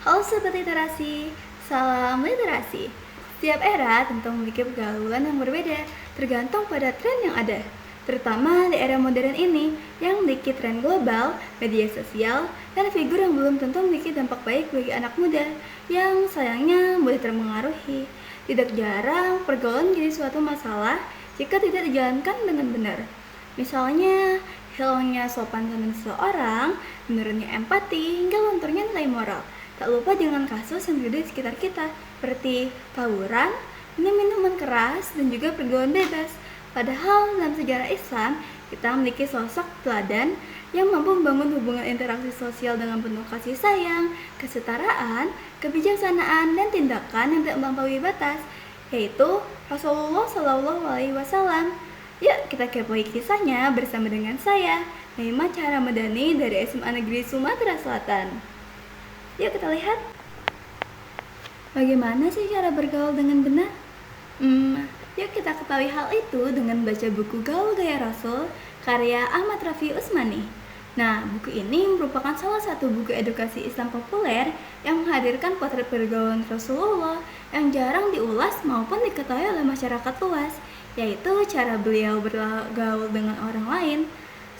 Halo Sobat Literasi, salam literasi. Setiap era tentu memiliki pergaulan yang berbeda, tergantung pada tren yang ada. Terutama di era modern ini, yang memiliki tren global, media sosial, dan figur yang belum tentu memiliki dampak baik bagi anak muda, yang sayangnya mudah terpengaruhi. Tidak jarang, pergaulan menjadi suatu masalah jika tidak dijalankan dengan benar. Misalnya, hilangnya sopan santun seseorang, menurunnya empati, hingga lunturnya nilai moral. Tak lupa dengan kasus yang terjadi di sekitar kita, seperti tawuran, minuman keras, dan juga pergaulan bebas. Padahal dalam sejarah Islam, kita memiliki sosok teladan yang mampu membangun hubungan interaksi sosial dengan penuh kasih sayang, kesetaraan, kebijaksanaan, dan tindakan yang tidak melampaui batas, yaitu Rasulullah Shallallahu Alaihi Wasallam. Yuk kita kepoin kisahnya bersama dengan saya, Naima Cahara Madani dari SMA Negeri Sumatera Selatan. Yuk kita lihat bagaimana sih cara bergaul dengan benar. Yuk kita ketahui hal itu dengan baca buku Gaul Gaya Rasul karya Ahmad Rafi Usmani. Nah, buku ini merupakan salah satu buku edukasi Islam populer yang menghadirkan potret pergaulan Rasulullah yang jarang diulas maupun diketahui oleh masyarakat luas, yaitu cara beliau bergaul dengan orang lain.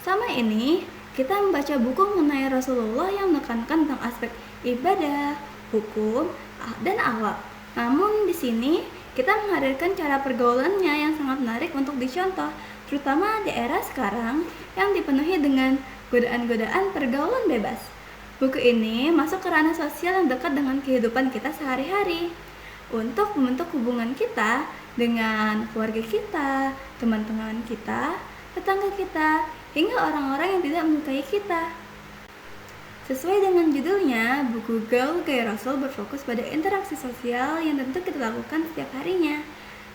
Sama ini, kita membaca buku mengenai Rasulullah yang menekankan tentang aspek ibadah, hukum, dan akhlak. Namun di sini kita menghadirkan cara pergaulannya yang sangat menarik untuk dicontoh, terutama di era sekarang yang dipenuhi dengan godaan-godaan pergaulan bebas. Buku ini masuk ke ranah sosial yang dekat dengan kehidupan kita sehari-hari untuk membentuk hubungan kita dengan keluarga kita, teman-teman kita, tetangga kita, hingga orang-orang yang tidak menyukai kita. Sesuai dengan judulnya, buku Gaul Gaya Rasul berfokus pada interaksi sosial yang tentu kita lakukan setiap harinya.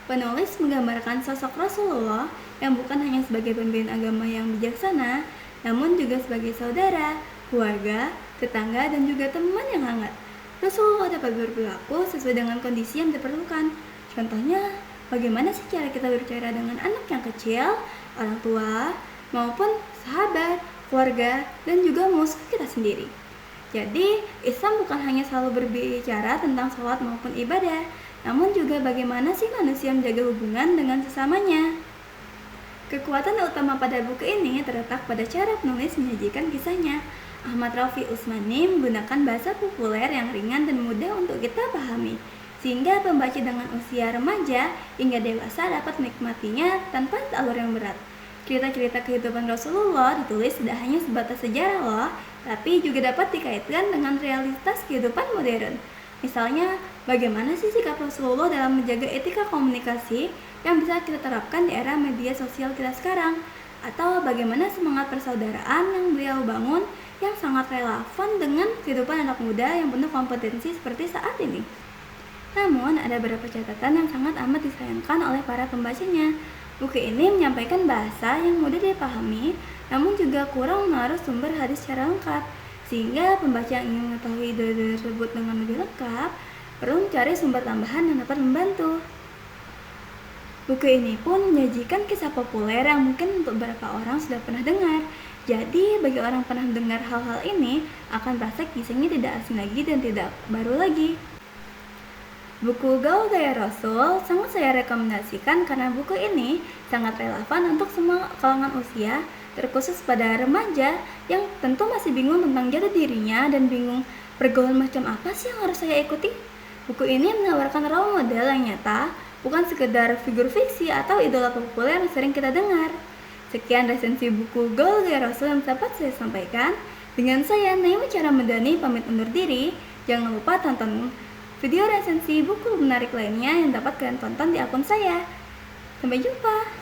Penulis menggambarkan sosok Rasulullah yang bukan hanya sebagai pemimpin agama yang bijaksana, namun juga sebagai saudara, keluarga, tetangga, dan juga teman yang hangat. Rasulullah dapat berperilaku sesuai dengan kondisi yang diperlukan. Contohnya, bagaimana sih cara kita berbicara dengan anak yang kecil, orang tua, maupun sahabat, keluarga, dan juga musuh kita sendiri. Jadi, Islam bukan hanya selalu berbicara tentang sholat maupun ibadah, namun juga bagaimana sih manusia menjaga hubungan dengan sesamanya. Kekuatan utama pada buku ini terletak pada cara penulis menyajikan kisahnya. Ahmad Rafi Usmani menggunakan bahasa populer yang ringan dan mudah untuk kita pahami, sehingga pembaca dengan usia remaja hingga dewasa dapat menikmatinya tanpa alur yang berat. Cerita-cerita kehidupan Rasulullah ditulis tidak hanya sebatas sejarah loh, tapi juga dapat dikaitkan dengan realitas kehidupan modern. Misalnya, bagaimana sih sikap Rasulullah dalam menjaga etika komunikasi yang bisa kita terapkan di era media sosial kita sekarang? Atau bagaimana semangat persaudaraan yang beliau bangun yang sangat relevan dengan kehidupan anak muda yang penuh kompetensi seperti saat ini? Namun, ada beberapa catatan yang sangat amat disayangkan oleh para pembacanya. Buku ini menyampaikan bahasa yang mudah dipahami, namun juga kurang menaruh sumber hadis secara lengkap, sehingga pembaca yang ingin mengetahui ide tersebut dengan lebih lengkap, perlu mencari sumber tambahan yang dapat membantu. Buku ini pun menyajikan kisah populer yang mungkin untuk beberapa orang sudah pernah dengar. Jadi, bagi orang yang pernah dengar hal-hal ini, akan merasa kisahnya tidak asing lagi dan tidak baru lagi. Buku Gaul Gaya Rasul sangat saya rekomendasikan karena buku ini sangat relevan untuk semua kalangan usia, terkhusus pada remaja yang tentu masih bingung tentang jati dirinya dan bingung pergaulan macam apa sih yang harus saya ikuti. Buku ini menawarkan role model yang nyata, bukan sekedar figur fiksi atau idola populer yang sering kita dengar. Sekian resensi buku Gaul Gaya Rasul yang dapat saya sampaikan. Dengan saya, Naima Cahara Madani, pamit undur diri. Jangan lupa tonton video resensi buku menarik lainnya yang dapat kalian tonton di akun saya. Sampai jumpa!